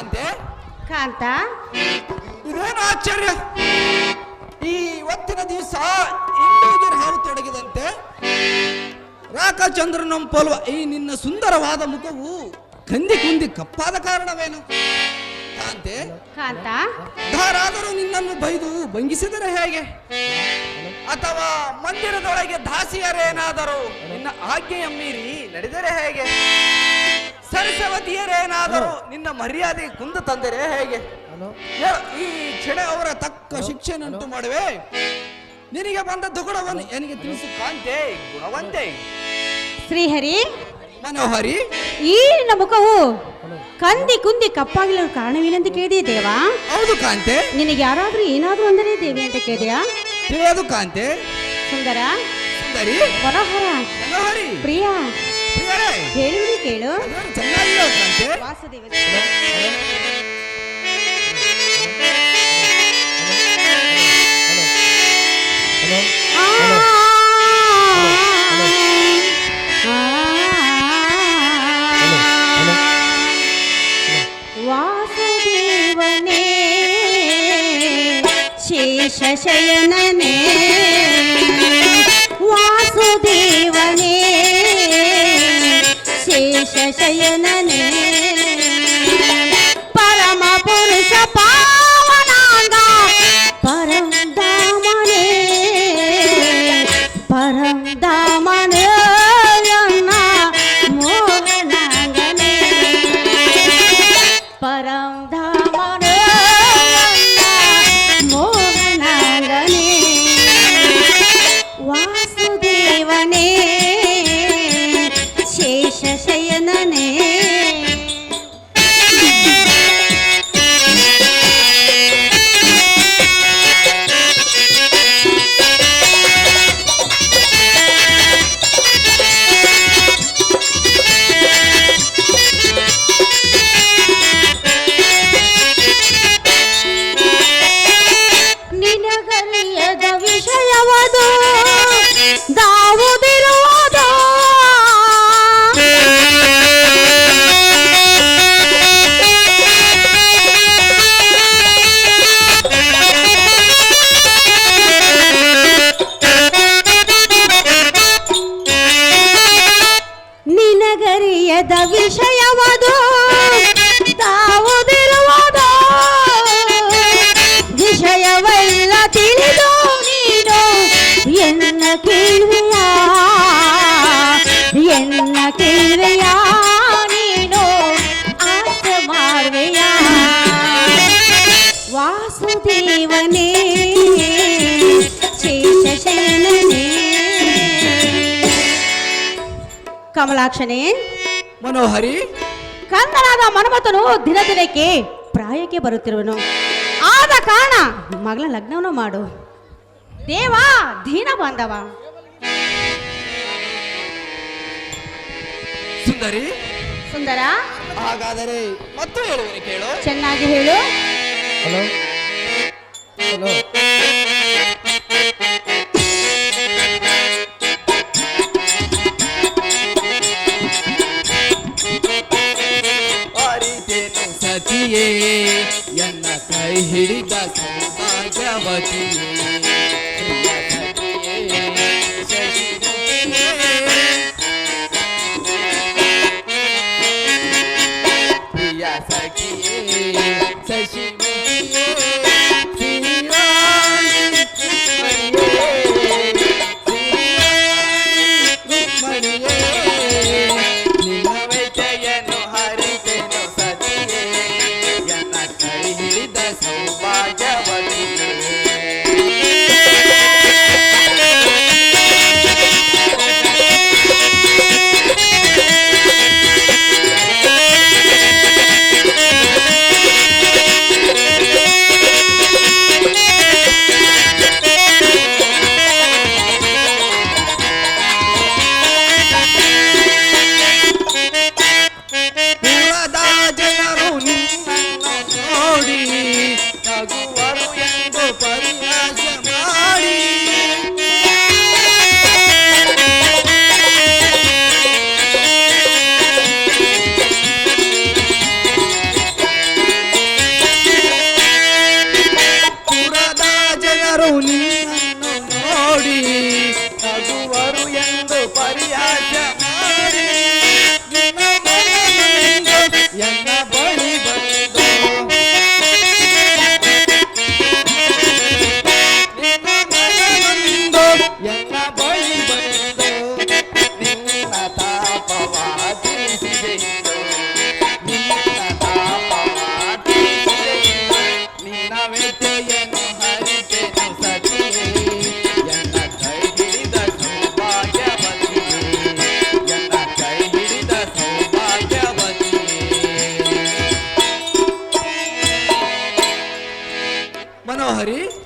ಕಾಂತೆ. ಕಾಂತ, ಇದೇನು ಆಶ್ಚರ್ಯ, ಈ ಇವತ್ತಿನ ದಿವಸ ಇಂದು ಹಾರು ತೊಡಗಿದಂತೆ ರಾಕಚಂದ್ರನಂಪೋಲ್ವ ಈ ನಿನ್ನ ಸುಂದರವಾದ ಮುಖವು ಕಂದಿ ಕುಂದಿ ಕಪ್ಪಾದ ಕಾರಣವೇನು ಕಾಂತೆ? ಕಾಂತ, ಯಾರಾದರೂ ನಿನ್ನನ್ನು ಬೈದು ಭಂಗಿಸಿದರೆ ಹೇಗೆ? ಅಥವಾ ಮಂದಿರದೊಳಗೆ ದಾಸಿಯರೇನಾದರೂ ನಿನ್ನ ಆಜ್ಞೆಯ ಮೀರಿ ನಡೆದರೆ ಹೇಗೆ? ಸರಸ್ವತಿಯರೇನಾದರೂ ನಿನ್ನ ಮರ್ಯಾದೆ ಕುಂದು ತಂದರೆ ಹೇಗೆ? ಈ ಕ್ಷಣ ಅವರ ತಕ್ಕ ಶಿಕ್ಷೆಯನ್ನುಂಟು ಮಾಡುವೆ. ನಿನಗೆ ಬಂದ ದುಗುಡವನ್ನು ನನಗೆ ತಿಳಿಸು ಕಾಂತೆ, ಗುಣವಂತೆ. ಶ್ರೀಹರಿ, ಮನೋಹರಿ, ಈ ನಿನ್ನ ಮುಖವು ಕಂದಿ ಕುಂದಿ ಕಪ್ಪಾಗಲು ಕಾರಣವೇನೆಂದು ಕೇಳಿದೆಯಾ ದೇವ? ಹೌದು ಕಾಂತೆ. ನಿನಗೆ ಯಾರಾದ್ರೂ ಏನಾದ್ರೂ ಅಂದರೆ ದೇವಿ ಅಂತ ಕೇಳಿದೆಯಾ? ತಿಳಿಯದು ಕಾಂತೆ. ಸುಂದರ, ಸುಂದರಿ, ಮನೋಹರ, ಮನೋಹರಿ, ಪ್ರಿಯ, ಪ್ರಿಯರೇ, ಹೇಳುವುದು ಕೇಳು. ಚೆನ್ನಾಗಿರೋ ಕಾಂತೆ. ವಾಸುದೇವ, ವಾಸುದೇವನೇ ಶೇಷಶಯನನೇ, ವಾಸುದೇವನೇ ಶೇಷಶಯನನೇ, ಪರಮ ಪುರುಷ ಪಾವನಾಂಗ ಪರಂಧಾಮನೇ, ಪರಂಧಾಮನೇ ನನ್ನ ಮೋಹನಾಂಗನೇ, ಪರಂಧಾಮನೇ ನನ್ನ ಮೋಹನಾಂಗನೇ, ವಾಸುದೇವನೇ ಶೇಷಶಯನನೇ. ನಿನಗರಿಯದ ವಿಷಯವದು ದಾವುದಿರುವುದು, ನಿನಗರಿಯದ ವಿಷಯವದು ದಾವುದಿರುವುದು, ವಿಷಯವೆಲ್ಲ ತಿಳಿದು ನೀನು ಎನ್ನ ಕೇಳುವೆಯ, ಎನ್ನ ಕೇಳುವೆಯ ನೀನು ಆಸೆ ಮಾಡುವೆಯ, ವಾಸುದೇವನೇ ಶೇಷಶಯನನೇ. ಕಮಲಾಕ್ಷನೇ, ಮನೋಹರಿ, ಕಂದನಾದ ಮನ್ಮಥನು ದಿನ ದಿನಕ್ಕೆ ಪ್ರಾಯಕ್ಕೆ ಬರುತ್ತಿರುವನು. ಆದ ಕಾರಣ ಮಗಳ ಲಗ್ನವನ್ನು ಮಾಡು. ದೇವ ದೀನ ಬಾಂಧವ. ಸುಂದರಿ, ಸುಂದರ, ಹಾಗಾದರೆ ಮತ್ತು ಹೇಳುವರೆ ಕೇಳು. ಚೆನ್ನಾಗಿ ಹೇಳು. ಹಲೋ ಹಲೋ, ಅರಿತೇನು ಸತಿಯೇ ಎನ್ನ ಕೈ ಹಿಡಿದ ಸೌಭಾಗ್ಯವತಿಯೇ, ಪ್ರಿಯ ಸತಿಯೇ, ಶಶಿಮುಖಿಯೇ, ಪ್ರಿಯ ಸಖಿಯೇ, ಶಶಿಮುಖಿಯೇ,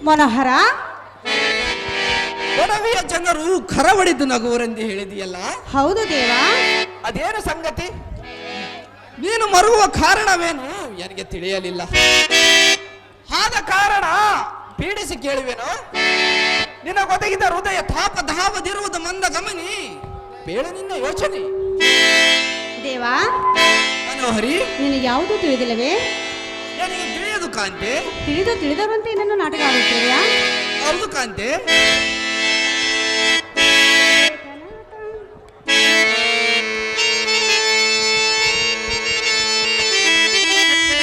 ಮನೋಹರ, ಒಡವೆಯ ಜನರು ಕರವಡಿದು ನಗುವರೆಂದು ಹೇಳಿದೆಯಲ್ಲ, ಹೌದು ದೇವ. ಅದೇನು ಸಂಗತಿ? ನೀನು ಮರುಗುವ ಕಾರಣವೇನು ನನಗೆ ತಿಳಿಯಲಿಲ್ಲ. ಆದ ಕಾರಣ ಪೀಡಿಸಿ ಕೇಳುವೆನು. ನಿನಗೊದಗಿದ ಹೃದಯ ತಾಪ ಧಾವದಿರುವುದು ಮಂದ ಗಮನಿ, ಬೇಳೆ ನಿನ್ನ ಯೋಚನೆ. ದೇವ, ಮನೋಹರಿ, ನಿನಗೆ ಯಾವುದು ತಿಳಿದಿಲ್ಲವೇ? ನನಗೆ ತಿಳಿಯದು ಕಾಂತೆ. ತಿಳಿದವರಂತೆ ಇನ್ನೊಂದು ನಾಟಕ ಆಡುತ್ತೀರಾ? ಹೌದು ಕಾಂತೆ.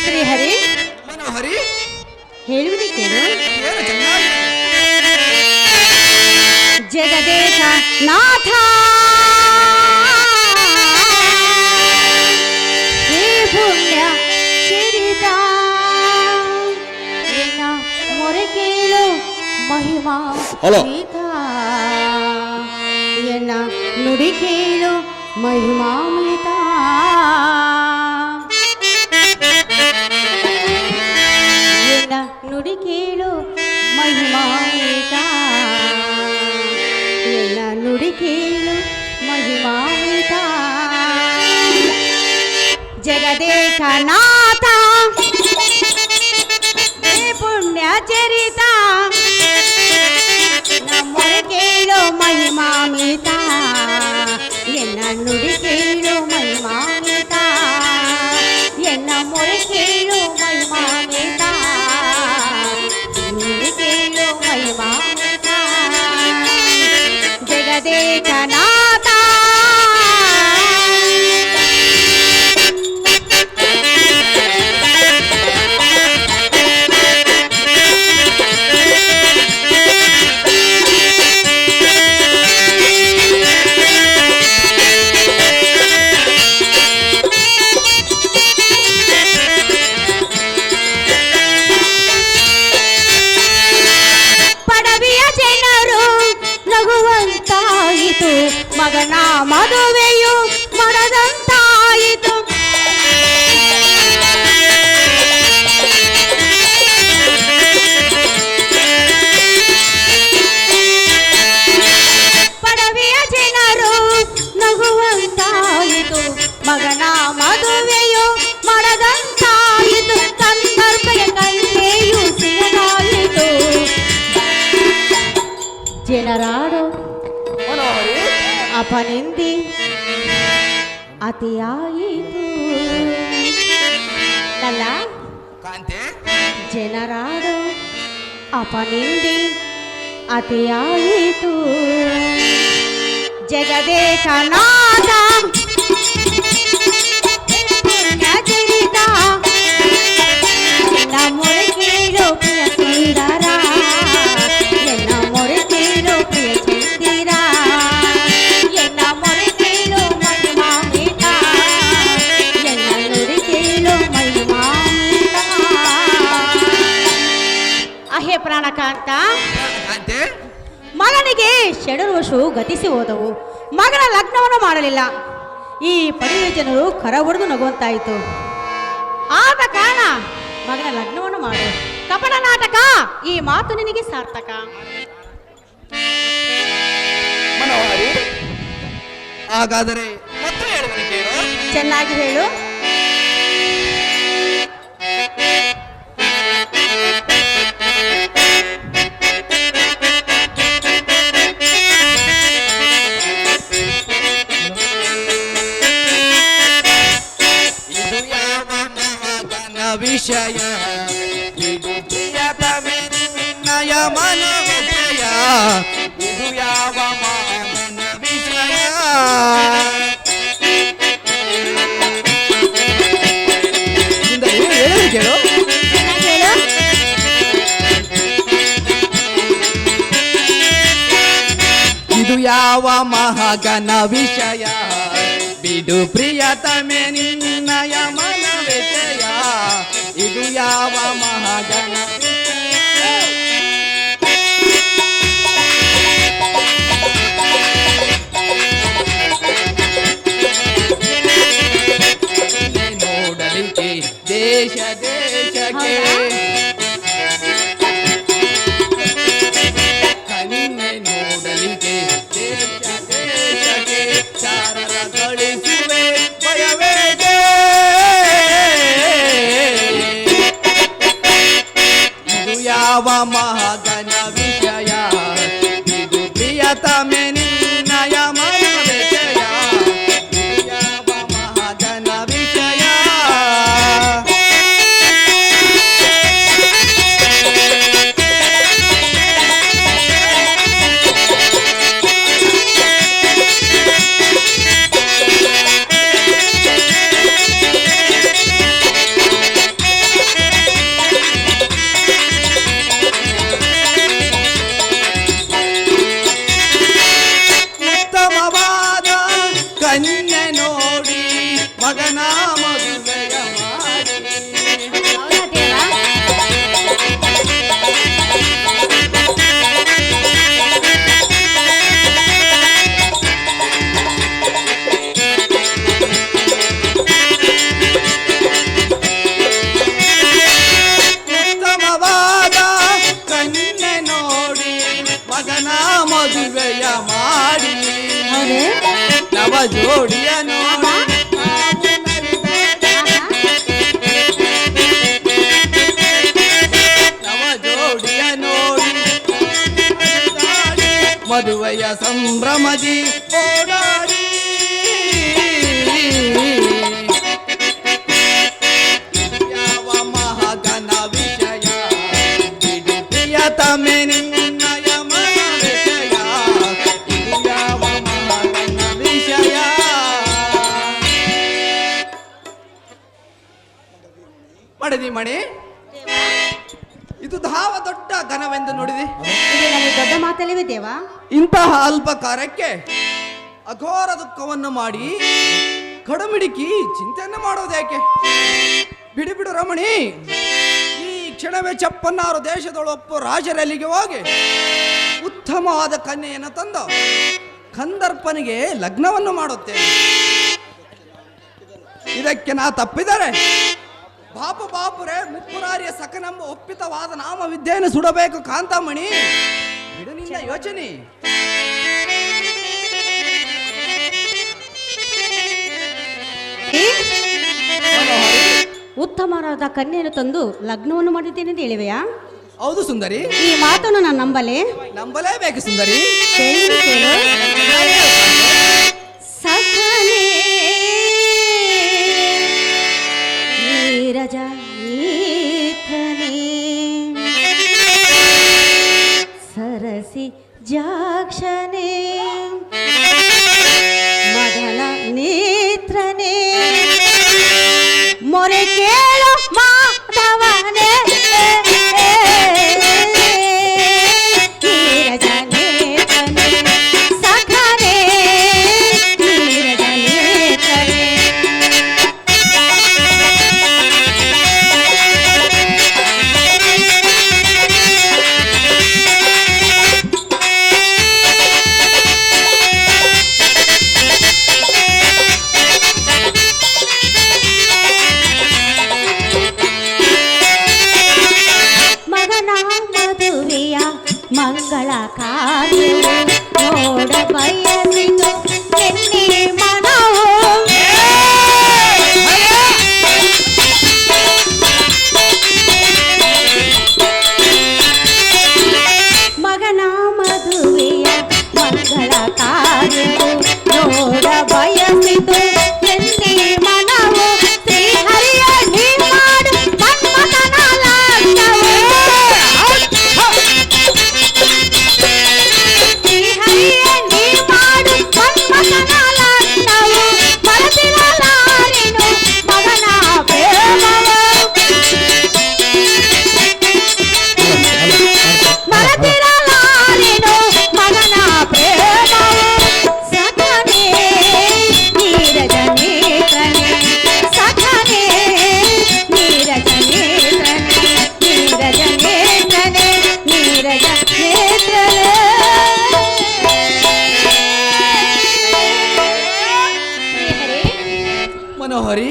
ಶ್ರೀಹರಿ, ಮನೋಹರಿ, ಹೇಳುವುದೇ ಕೇಳು. ಏನು ಚೆನ್ನಾಗಿದೆ. ಜಗದೇಕ ನಾಥ ಹೇ ಪುಣ್ಯ ಚರಿತ ನಿನ್ನ ಮೊರೆ ಕೇಳು ಮಹಿಮಾ ಗೀತ ಎನ್ನ ನುಡಿ ಕೇಳು ಮಹಿಮಾಮೃತ ಎನ್ನ ನುಡಿ ಕೇಳು ಮಹಿಮಾಮೃತ ಎನ್ನ ನುಡಿ ಕೇಳು ಮಹಿಮಾಮೃತ ಜಗದೇಕ ನಾಥ ಹೇ ಪುಣ್ಯ ಚರಿತ ನಮ್ಮೊರೆ ಕೇಳು ಮಹಿಮಾಮೃತ ಎನ್ನ ನುಡಿ ಕೇಳು ಮಹಿಮಾಮೃತ ಎನ್ನ ಮೊರೆ ಕೇಳು ಮಹಿಮಾಮೃತ ನುಡಿ ಕೇಳು ಮಹಿಮಾಮೃತ ಜಗದೇಕ ನಾಥ ಪಡವಿಯ ಜನರು ನಗುವಂತಾಯಿತು, ಮಗನ ಮದುವೆಯು ಮಾಡದಂತಾಯಿತು. ಪಡವಿಯ ಜನರು ನಗುವಂತಾಯಿತು, ಮಗನ ಮದುವೆಯು ಮಾಡದಂತಾಯಿತು. ಸಂದರ್ಭಯ ಕೈಯು ಸಿಗಲಾಯಿತು, ಜನರಾಡು ಮನೋಹರಿ, ಅಪನಿಂದಿ ಅತಿಯಾಯಿತು. ಅಲ್ಲ ಕಾಂತೆ, ಜನರಾಡು ಅಪನಿಂದಿ ಅತಿಯಾಯಿತು. ಜಗದೇಕ ನಾಥ ಪುಣ್ಯ ಚರಿತ ಎನ್ನ ಮೊರೆ ಕೇಳು ಪ್ರಿಯ ಸುಂದರ ಎನ್ನ ಮೊರೆ ಕೇಳು ಪ್ರಿಯ ಚಂದಿರ ಎನ್ನ ಮೊರೆ ಕೇಳು ಮಹಿಮಾಮೃತ ಎನ್ನ ನುಡಿ ಕೇಳು ಮಹಿಮಾಮೃತ. ಅಹೇ ಪ್ರಾಣಕಾಂತ, ಕಾಂತೆ, ಮಗನಿಗೆ 2 ವರ್ಷವು ಗತಿಸಿ ಹೋದವು. ಮಗನ ಲಗ್ನವನ್ನು ಮಾಡಲಿಲ್ಲ. ಈ ಪಡೆಯ ಜನರು ಕರ ಹೊಡೆದು ನಗುವಂತಾಯಿತು. ಆದ ಕಾರಣ ಮಗನ ಲಗ್ನವನ್ನು ಮಾಡು. ಕಪಟ ನಾಟಕ, ಈ ಮಾತು ನಿನಗೆ ಸಾರ್ಥಕ. ಮನೋಹರಿ, ಹಾಗಾದರೆ ಮತ್ತೆ ಹೇಳುವನು ಕೇಳು. ಚೆನ್ನಾಗಿ ಹೇಳು. ಇದು ಯಾವ ಮಗನ ವಿಷಯ, ಇದು ಪ್ರಿಯತಮೆ ನಿನ್ನಯ ಮನೋದಯ, ಇದು ಯಾವ ಮಗನ ವಿಷಯ. ಹೇಳು ಕೇಳು. ಚೆನ್ನಾಗಿ ಹೇಳು. ಇದು ಯಾವ ಮಹಾಗನ ವಿಷಯ, ಬಿಡು ಪ್ರಿಯತಮೆ ನಿನ್ನಯ ಮನವೆತೆಯ, ಇದು ಯಾವ ಮಹಾಗನ ನೋಡಲಿಕ್ಕೆ ದೇಶ ದೇಶಕ್ಕೆ ಜೋಡಿಯ ನೋಡಿ ನವ ಜೋಡಿಯ ನೋಡಿ ಮದುವೆಯ ಸಂಭ್ರಮದಿ ಓಡಾಡಿ ಯಾವ ಮಹಾಗಣ ವಿಷಯ ತಮೆ ನಿನ್ನಯ ಮನ ವಿಷಯ ಯಾವ ಮಹಾಗಣ ವಿಷಯ. ಮಡದಿ ಮಣಿ, ಇದು ಧಾವ ದೊಡ್ಡ ಘನವೆಂದು ನೋಡಿದೆ. ಇದು ನನಗೆ ದೊಡ್ಡ ಮಾತಲ್ಲವೇ ದೇವ? ಇಂತಹ ಅಲ್ಪ ಕಾರ್ಯಕ್ಕೆ ಅಘೋರ ದುಃಖವನ್ನು ಮಾಡಿ ಕಡುಮಿಡಿಕಿ ಚಿಂತೆಯನ್ನು ಮಾಡೋದೇಕೆ? ಬಿಡು ಬಿಡು ರಮಣಿ, ಈ ಕ್ಷಣವೇ ಚಪ್ಪನ್ನಾರು ದೇಶದೊಳೊಪ್ಪು ರಾಜರಲ್ಲಿಗೆ ಹೋಗಿ ಉತ್ತಮವಾದ ಕನ್ಯೆಯನ್ನು ತಂದು ಕಂದರ್ಪನಿಗೆ ಲಗ್ನವನ್ನು ಮಾಡುತ್ತೇನೆ. ಇದಕ್ಕೆ ನಾ ತಪ್ಪಿದರೆ ಬಾಪು ಬಾಪುರೇ ಮುಪ್ಪುರಾರಿಯ ಸಕನೆಂಬ ಒಪ್ಪಿತವಾದ ನಾಮ ವಿದ್ಯೆಯನ್ನು ಸುಡಬೇಕು ಕಾಂತಮಣಿ. ಬಿಡು ನಿನ್ನ ಯೋಚನೆ. ಉತ್ತಮವಾದ ಕನ್ಯೆಯನ್ನು ತಂದು ಲಗ್ನವನ್ನು ಮಾಡಿದ್ದೇನೆ ಅಂತ ಹೇಳಿವೆಯಾ? ಹೌದು ಸುಂದರಿ. ಈ ಮಾತನ್ನು ನಾನು ನಂಬಲೇಬೇಕು ಸುಂದರಿ. ಸಖನೇ ನೀರಜ ನೀಥನೇ ಸರಸಿ ಜಾಕ್ಷನೇ ಮದನ ನೇತ್ರನೇ ಮೊರೆ ಕೇಳು ಮಾಧವನೇ ನೀರಜ ನೇತ್ರನೇ ಸಖನೇ ನೀರಜ ನೇತ್ರನೇ. ಮಂಗಳ ಕಾರ್ಯವು ನೋಡ ಬಯಸಿತು ಎನ್ನಿ ಮನವು ಮಗನ ಮದುವೆಯ ಮಂಗಳ ಕಾರ್ಯವು ನೋಡ ಬಯಸಿತು ಎನ್ನಿ ಮನವು ಶ್ರೀಹರಿಯ ನೀ ಮಾಡು ಮನ್ಮಥನ ಲಗ್ನವು ಮನೋಹರಿ,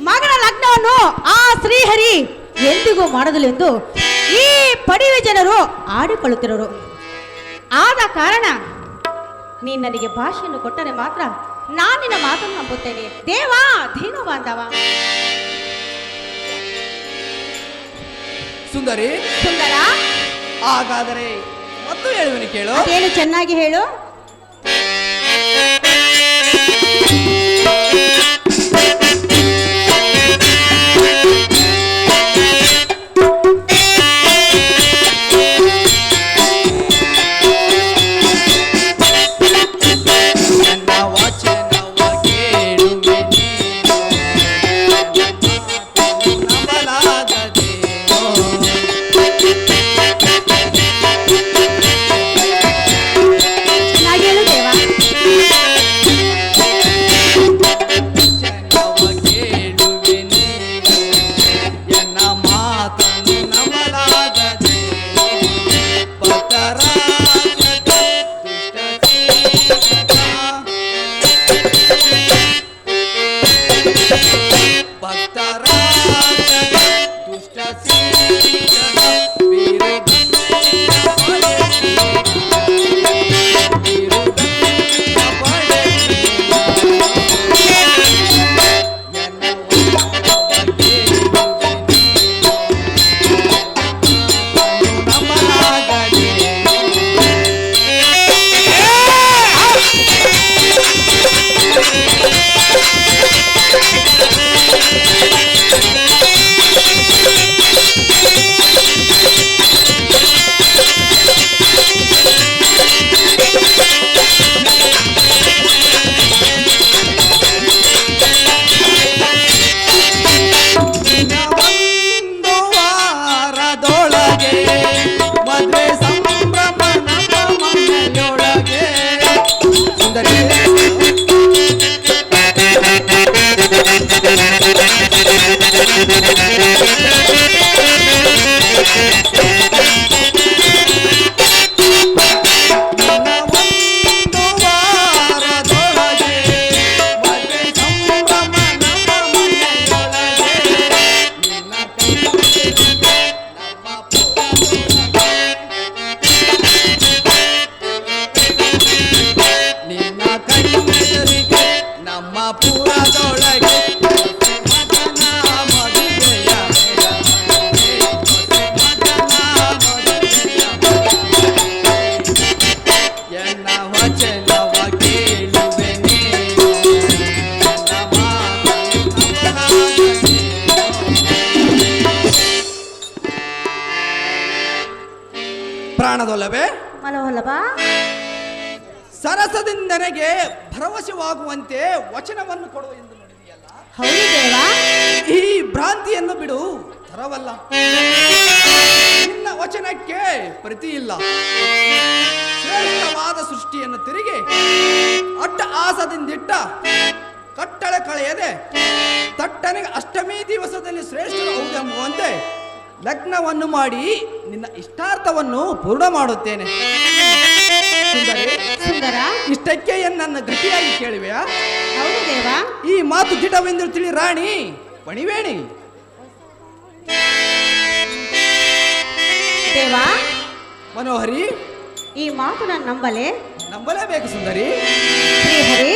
ಮಗನ ಲಗ್ನವನ್ನು ಆ ಶ್ರೀಹರಿ ಎಂದಿಗೂ ಮಾಡದಿಲ್ಲ ಎಂದು ಈ ಪಡಿವೆ ಜನರು ಆಡಿಕೊಳ್ಳುತ್ತಿರೋರು. ಆದ ಕಾರಣ ನೀನು ನನಗೆ ಭಾಷೆಯನ್ನು ಕೊಟ್ಟರೆ ಮಾತ್ರ ನಾನು ನಿನ್ನ ಮಾತನ್ನು ನಂಬುತ್ತೇನೆ. ದೇವಾ ದೀನು ಬಾಂಧವ. ಸುಂದರಿ ಸುಂದರ, ಹಾಗಾದರೆ ಮತ್ತು ಹೇಳುವನು ಕೇಳು. ಅದೇನು ಚೆನ್ನಾಗಿ ಹೇಳು. ಕಾಣದಲ್ಲವೇ? ಮನೋಹಲಭ, ಸರಸದಿಂದ ನನಗೆ ಭರವಸೆವಾಗುವಂತೆ ವಚನವನ್ನು ಕೊಡು ಎಂದು ನುಡಿದೆಯಲ್ಲ. ಹೌದು ದೇವ. ಈ ಭ್ರಾಂತಿಯನ್ನು ಬಿಡು, ತರವಲ್ಲ. ನಿನ್ನ ವಚನಕ್ಕೆ ಪ್ರತಿ ಇಲ್ಲ. ಶ್ರೇಷ್ಠವಾದ ಸೃಷ್ಟಿಯನ್ನು ತಿರುಗಿ ಅಡ್ಡ ಆಸದಿಂದಿಟ್ಟ ಕಟ್ಟಳೆ ಕಳೆಯದೆ ತಟ್ಟನೆಗೆ ಅಷ್ಟಮಿ ದಿವಸದಲ್ಲಿ ಶ್ರೇಷ್ಠರು ಹೌದೆಂಬುವಂತೆ ಲಗ್ನವನ್ನು ಮಾಡಿ ನಿನ್ನ ಇಷ್ಟಾರ್ಥವನ್ನು ಪೂರ್ಣ ಮಾಡುತ್ತೇನೆ. ಸುಂದರಿ, ಸುಂದರ, ಇಷ್ಟಕ್ಕೆ ನನ್ನ ಗಟ್ಟಿಯಾಗಿ ಕೇಳಿವೆಯಾ? ಹೌದು ದೇವ. ಈ ಮಾತು ದಿಟವೆಂದು ತಿಳಿ ರಾಣಿ ಪಣಿವೇಣಿ. ದೇವ ಮನೋಹರಿ, ಈ ಮಾತು ನಾನು ನಂಬಲೇಬೇಕು ಸುಂದರಿ. ಶ್ರೀಹರಿ,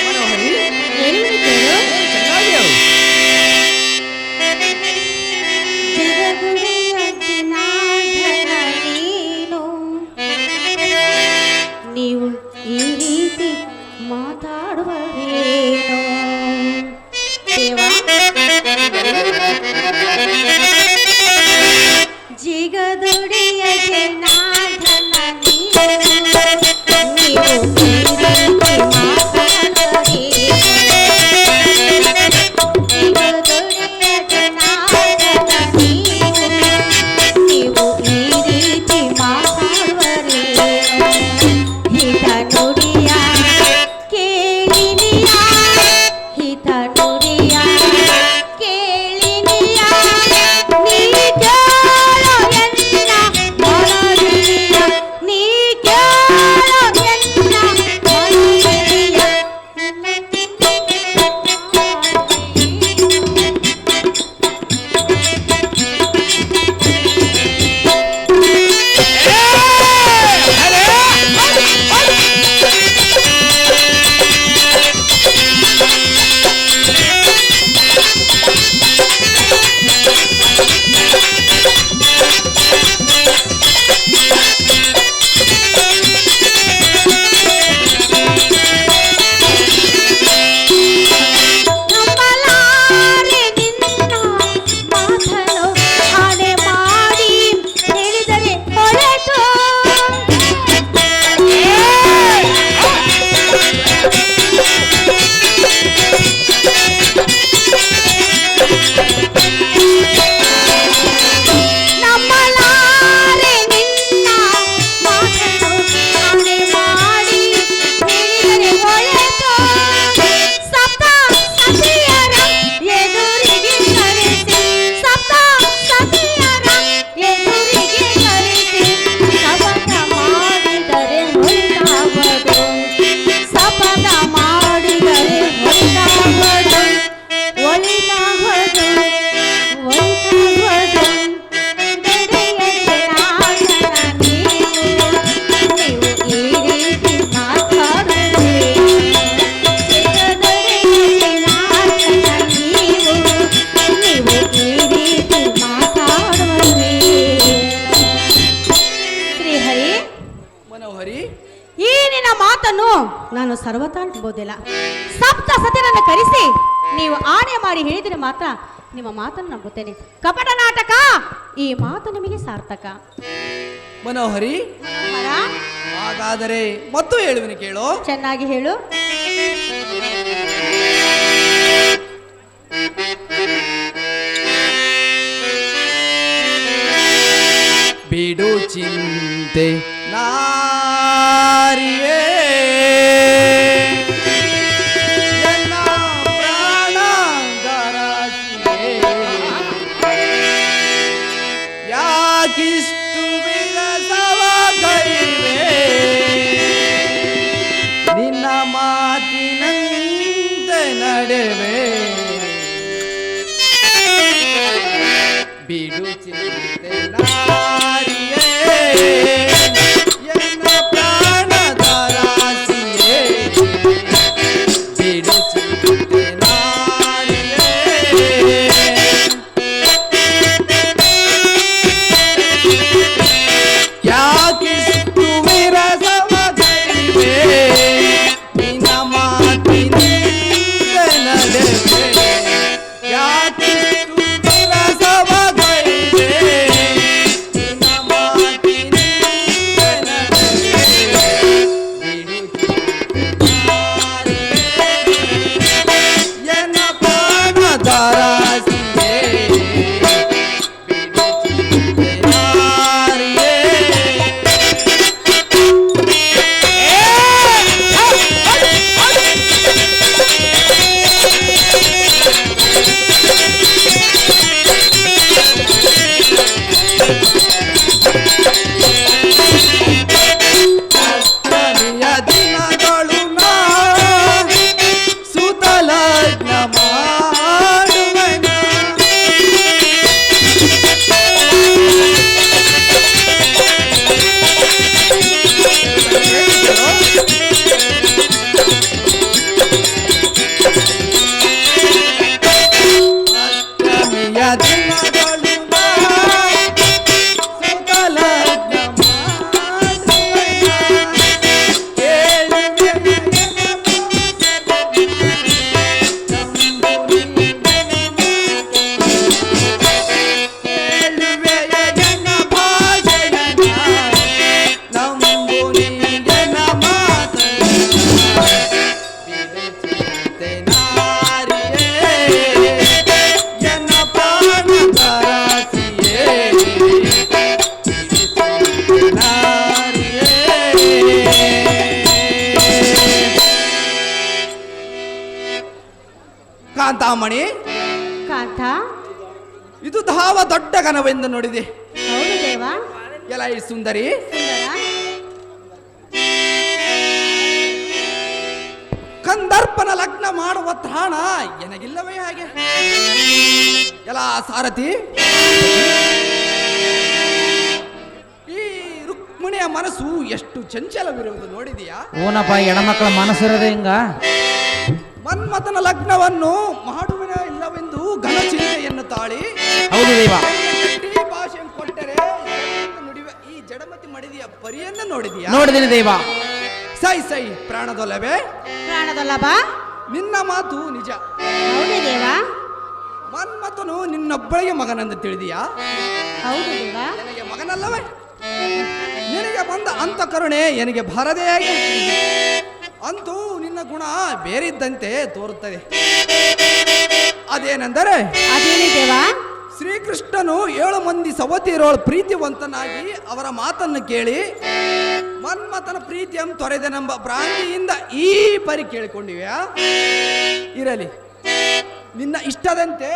ಮನೋಹರಿ, ಹೇಳುವುದು ಕೇಳು. ಚೆನ್ನಾಗಿ ಹೇಳು. ಜಗಗುಡೆಯ ಜನಾರ್ದನ ನೀನು, ನೀವು ಈ ರೀತಿ ಮಾತಾಡುವರೇನೋ ದೇವ. ಜಿಗದುಡೆಯ ಜನಾರ್ದನ ನೀನು, ನೀವು ಈ ರೀತಿ ಮಾತಾಡುವರೇನೋ. ಜಿಗದುಡೆಯ ಜನಾರ್ದನ ನೀನು, ನೀವು ಈ ರೀತಿ ಮಾತಾಡುವರೇನೋ. ಹಿತ ನುಡಿಯ ಕೇಳಿನಿಯ, ಹಿತ ನುಡಿಯ ಕೇಳಿನಿಯ, ನೀ ಕೇಳೋ ಎನ್ನ ಮನದಿಯ, ನೀ ಕೇಳೋ ಎನ್ನ ಮನದಿಯ. ನಂಬಲಾರೆ ನಿನ್ನ ಮಾತನು ಆಣೆ ಮಾಡಿ ಹೇಳಿದರೆ ಹೊರಟು. ನಂಬಲಾರೆ ನಿನ್ನ ಮಾತನು ಆಣೆ ಮಾಡಿ ಹೇಳಿದರೆ ಹೊರಟು. ಸಪ್ತ ಸತಿಯರ ಎದುರಿಗೆ ಕರೆಸಿ, ಸಪ್ತ ಸತಿಯರ ಎದುರಿಗೆ ಕರೆಸಿ, ಶಪಥ ಮಾಡಿದರೆ ಹೊರಟಾಗದು, ಶಪಥ ಮಾಡಿದರೆ ಹೊರಟಾಗದು, ಒಳಿತಾಗದು, ಒಳಿತಾಗದು. ಗಡೆಯ ಜನಾರ್ದನ ನೀನು, ನೀವು ಈ ರೀತಿ ಮಾತಾಡುತ್ತೀರಿ. ಜಗದೊಡೆಯ ಜನಾರ್ದನ ನೀವು, ನೀವು ಈ ರೀತಿ ಮಾತಾಡುತ್ತೀರಿ. ಶ್ರೀಹರಿ, ಮನೋಹರಿ, ಈ ನಿನ್ನ ಮಾತನ್ನು ನಾನು ಸರ್ವತಾ ನಂಬೋದಿಲ್ಲ. ಸಪ್ತ ಸತಿರನ್ನು ಕರೆಸಿ ನೀವು ಆಣೆ ಮಾಡಿ ಹೇಳಿದರೆ ಮಾತ್ರ ನಿಮ್ಮ ಮಾತನ್ನು ನಂಬುತ್ತೇನೆ. ಕಪಟ ನಾಟಕ, ಈ ಮಾತು ನಿಮಗೆ ಸಾರ್ಥಕ. ಮನೋಹರಿ, ಮನೋಹರ, ಹಾಗಾದರೆ ಮತ್ತು ಹೇಳುವಿನ ಕೇಳು. ಚೆನ್ನಾಗಿ ಹೇಳು. ಬಿಡು ಚಿಂತೆ ನಾರಿಯೇ, ಎನ್ನ ಪ್ರಾಣಾಂಗರಾಶಿಯೇ, ಯಾಕಿಷ್ಟು ವಿರಸವಾಗಲಿವೆ ನಿನ್ನ ಮಾತಿನಂತೆ ನಡೆವೆ. ಬಿಡು ಚಿಂತೆ ನಾರಿಯೇ, ಎನ್ನ ಪ್ರಾಣದ ರಾಶಿಯೇ, ಬಿಡು ಚಿಂತೆ ನಾರಿಯೇ, ಯಾಕಿಷ್ಟು ವಿರಸವಾಗಲಿವೆ ನಿನ್ನ ಮಾತಿನಂತೆ ನಡೆವೆ. ಯಾಕಿಷ್ಟು ವಿರಸವಾಗಲಿವೆ ನಿನ್ನ ಮಾತಿನಂತೆ ಕಾಂತ. ಇದು ಧಾವ ದೊಡ್ಡ ಕನವೆಂದು ನೋಡಿದೆ. ಹೌದು ದೇವ. ಎಲ್ಲ ಈ ಸುಂದರಿ ಸುಂದರ. ಕಂದರ್ಪನ ಲಗ್ನ ಮಾಡುವ ತ್ರಾಣ ಎನಗಿಲ್ಲವೇ ಹಾಗೆ? ಎಲ್ಲ ಸಾರಥಿ, ಈ ರುಕ್ಮಿಣಿಯ ಮನಸ್ಸು ಎಷ್ಟು ಚಂಚಲವಿರುವುದು ನೋಡಿದೀಯಾ? ಓನಪ್ಪ, ಹೆಣ್ಮಕ್ಳ ಮನಸ್ಸಿರೋದೆ ಹಿಂಗ. ಮನ್ಮಥನ ಲಗ್ನವನ್ನು ಮಾಡುವಿನ ಇಲ್ಲವೆಂದು ಘನ ಚಿಂತೆಯನ್ನು ತಾಳಿ ಹೌದು ದೇವ. ಈ ಭಾಷೆಯನ್ನು ಕೊಟ್ಟರೆ ನುಡಿವ ಈ ಜಡಮತಿ ಮಡಿದಿಯ ಪರಿಯನ್ನು ನೋಡಿದೀಯಾ? ನೋಡಿದ್ದೀನಿ ದೇವ. ಸೈ ಸೈ ಪ್ರಾಣದೊಲ್ಲವೇ? ಪ್ರಾಣದೊಲ್ಲಭ. ನಿನ್ನ ಮಾತು ನಿಜ. ಹೌದು ದೇವ. ಮನ್ಮಥನು ನಿನ್ನೊಬ್ಬಳಿಗೆ ಮಗನೆಂದು ತಿಳಿದೀಯಾ? ಹೌದು ದೇವ. ನನಗೆ ಮಗನಲ್ಲವೇ? ನಿನಗೆ ಬಂದ ಅಂತ ಕರುಣೆ ನನಗೆ ಬಾರದೇ ಆಗಿ, ಅಂತೂ ನಿನ್ನ ಗುಣ ಬೇರಿದ್ದಂತೆ ತೋರುತ್ತದೆ. ಅದೇನೆಂದರೆ, ಅದೇನು ದೇವ? ಶ್ರೀಕೃಷ್ಣನು 7 ಮಂದಿ ಸವತಿಯರೋಳು ಪ್ರೀತಿವಂತನಾಗಿ ಅವರ ಮಾತನ್ನು ಕೇಳಿ ಮನ್ಮಥನ ಪ್ರೀತಿಯನ್ನು ತೊರೆದನೆಂಬ ಭ್ರಾಂತಿಯಿಂದ ಈ ಪರಿ ಕೇಳಿಕೊಂಡಿವೆಯಾ? ಇರಲಿ, ನಿನ್ನ ಇಷ್ಟದಂತೆ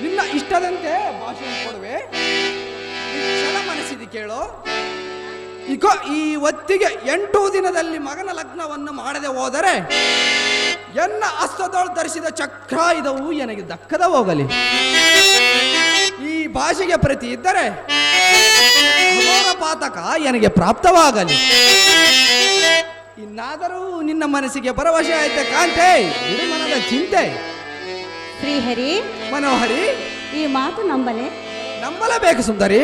ನಿನ್ನ ಇಷ್ಟದಂತೆ ಭಾಷಣ ಕೊಡುವೆ. ಕ್ಷಣ ಮನಸ್ಸಿದೆ ಕೇಳು. ಇಕೋ ಈ ಹೊತ್ತಿಗೆ 8 ದಿನದಲ್ಲಿ ಮಗನ ಲಗ್ನವನ್ನು ಮಾಡದೆ ಹೋದರೆ ಎನ್ನ ಹಸ್ತದೊಳು ಧರಿಸಿದ ಚಕ್ರಾಯುಧವು ನನಗೆ ದಕ್ಕದ ಹೋಗಲಿ. ಈ ಭಾಷೆಗೆ ಪ್ರತಿ ಇದ್ದರೆ ಅಘೋರ ಪಾತಕ ನನಗೆ ಪ್ರಾಪ್ತವಾಗಲಿ. ಇನ್ನಾದರೂ ನಿನ್ನ ಮನಸ್ಸಿಗೆ ಭರವಸೆ ಆಯ್ತ ಕಾಂತೆ? ಇದು ಮನದ ಚಿಂತೆ. ಶ್ರೀಹರಿ, ಮನೋಹರಿ, ಈ ಮಾತು ನಂಬಲೆ? ನಂಬಲೇಬೇಕು ಸುಂದರಿ.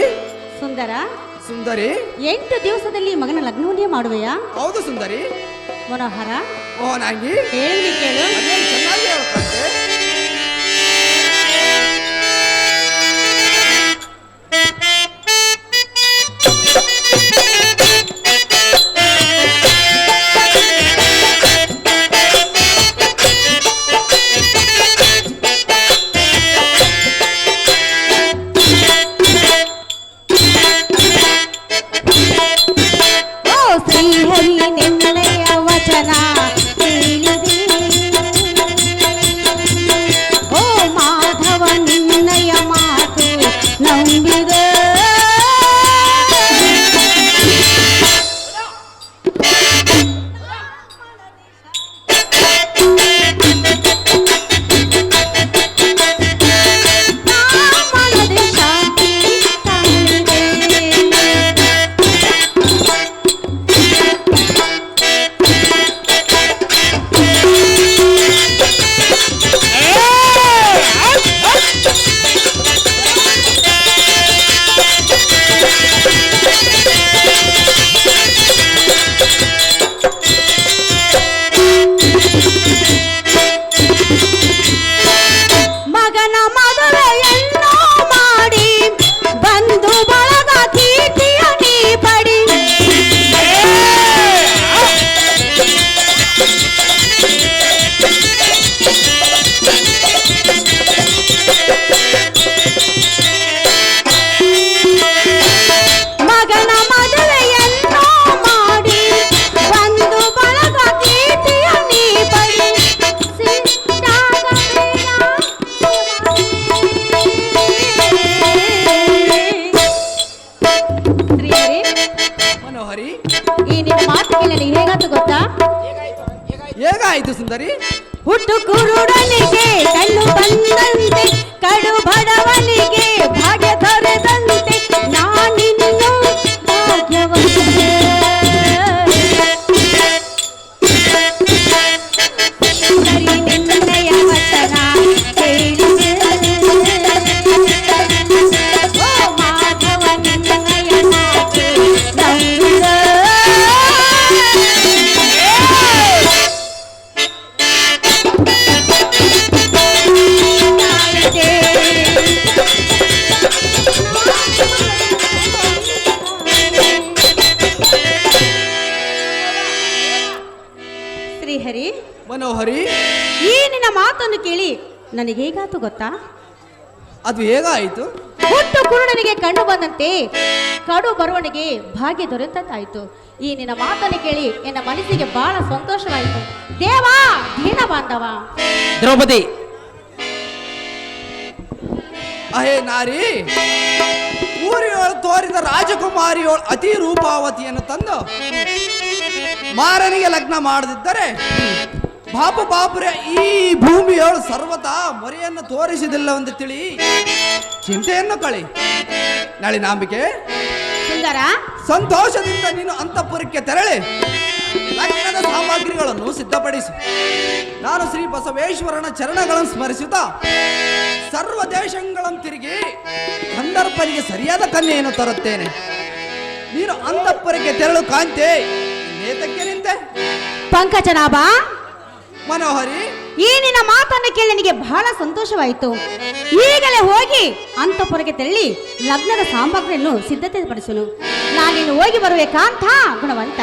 ಸುಂದರ, ಸುಂದರಿ, 8 ದಿವಸದಲ್ಲಿ ಮಗನ ಲಗ್ನವನ್ನೇ ಮಾಡುವೆಯಾ? ಹೌದು ಸುಂದರಿ. ಮನೋಹರ, ಮೋಹನಾಂಗಿ, ಹೇಳಿ ಕೇಳು. ಅದೇನು ಚೆನ್ನಾಗಿ ಹೇಳ್ಕಂತೆ. ಶ್ರೀಹರಿ ನಿನ್ನಯ ವಚನ ಕೇಳಿದೆ, ಓ ಮಾಧವ ನಿನ್ನಯ ಮಾತು ನಂಬಿದೆ. ಮಗನ ಮದುವೆಯನ್ನು ಮಾಡಿ ಬಂದು ಬಳಗ ಕೀರ್ತಿಯ ನೀ ಪಡಿ. ಮಗನ ಮದುವೆಯನ್ನು ಮಾಡಿ ಬಂದು ಬಳಗ ಕೀರ್ತಿಯ ನೀ ಪಡಿ. ಮನೋಹರಿ, ಈ ನಿನ್ನ ಮಾತು ಕೇಳಲಿ ಹೇಗಾಯ್ತು ಗೊತ್ತಾ? ಹೇಗಾಯ್ತು ಸುಂದರಿ? ಹುಟ್ಟು ಕುರುಡನಿಗೆ ಕಣ್ಣು ಬಂದಂತೆ, ಕಡು ಬಡವನಿಗೆ ಭಾಗ್ಯ ದೊರೆದಂತೆ, ನಾನಿನ್ನು ಭಾಗ್ಯವಂತೆ. ಸರಿ ನಿನ್ನಯ ವಚನ ಕೇಳಿದೆ, ಓ ಮಾಧವ ನಿನ್ನಯ ಮಾತು ನಂಬಿದೆ. ಶ್ರೀಹರಿ, ಮನೋಹರಿ, ಈ ನಿನ್ನ ಮಾತನ್ನು ಕೇಳಿ ನನಗೆ ಹೇಗಾಯ್ತು ಗೊತ್ತಾ? ಅದು ಹೇಗಾಯಿತು? ಹುಟ್ಟು ಕುರುಡನಿಗೆ ಕಣ್ಣು ಬಂದಂತೆ, ಕಡು ಬರುವನಿಗೆ ಭಾಗ್ಯ ದೊರೆತಂತಾಯ್ತು. ಈ ನಿನ್ನ ಮಾತನ್ನು ಕೇಳಿ ನನ್ನ ಮನಸ್ಸಿಗೆ ಬಹಳ ಸಂತೋಷವಾಯಿತು. ದೇವಾ ದೀನ ಬಾಂಧವ. ದ್ರೌಪದಿ, ಅಹೇ ನಾರಿ, ಊರಿಯೊಳು ತೋರಿದ ರಾಜಕುಮಾರಿಯೋಳು ಅತಿ ರೂಪಾವತಿಯನ್ನು ತಂದು ಮಾರನಿಗೆ ಲಗ್ನ ಮಾಡದಿದ್ದರೆ ಬಾಪುರೇ ಈ ಭೂಮಿಯೋಳು ಸರ್ವತಾ ಮೊರೆಯನ್ನು ತೋರಿಸಿದಿಲ್ಲವೆಂದು ತಿಳಿ ಚಿಂತೆಯನ್ನು ಕಳಿ. ನಳಿನಾಂಬಿಕೆ, ಸುಂದರ, ಸಂತೋಷದಿಂದ ನೀನು ಅಂತಃಪುರಕ್ಕೆ ತೆರಳಿ ಲಗ್ನದ ಸಾಮಗ್ರಿಗಳನ್ನು ಸಿದ್ಧಪಡಿಸು. ನಾನು ಶ್ರೀ ಬಸವೇಶ್ವರನ ಚರಣಗಳನ್ನು ಸ್ಮರಿಸುತ್ತಾ ಸರ್ವ ದೇಶಗಳನ್ನು ತಿರುಗಿ ಕಂದರ್ಪನಿಗೆ ಸರಿಯಾದ ಕನ್ಯೆಯನ್ನು ತರುತ್ತೇನೆ. ನೀನು ಅಂತಃಪುರಕ್ಕೆ ತೆರಳು ಕಾಂತೆ. ನೇತಕ್ಕೆ ನಿಂತೆ ಪಂಕಜನಾಭ, ಮನೋಹರಿ, ಈ ನಿನ್ನ ಮಾತನ್ನು ಕೇಳಿ ನನಗೆ ಬಹಳ ಸಂತೋಷವಾಯಿತು. ಈಗಲೇ ಹೋಗಿ ಅಂತಃಪುರಕ್ಕೆ ತೆರಳಿ ಲಗ್ನದ ಸಾಮಗ್ರಿಯನ್ನು ಸಿದ್ಧತೆ ಪಡಿಸಲು ನಾನಿನ್ನು ಹೋಗಿ ಬರುವೆ ಕಾಂತ ಗುಣವಂತ.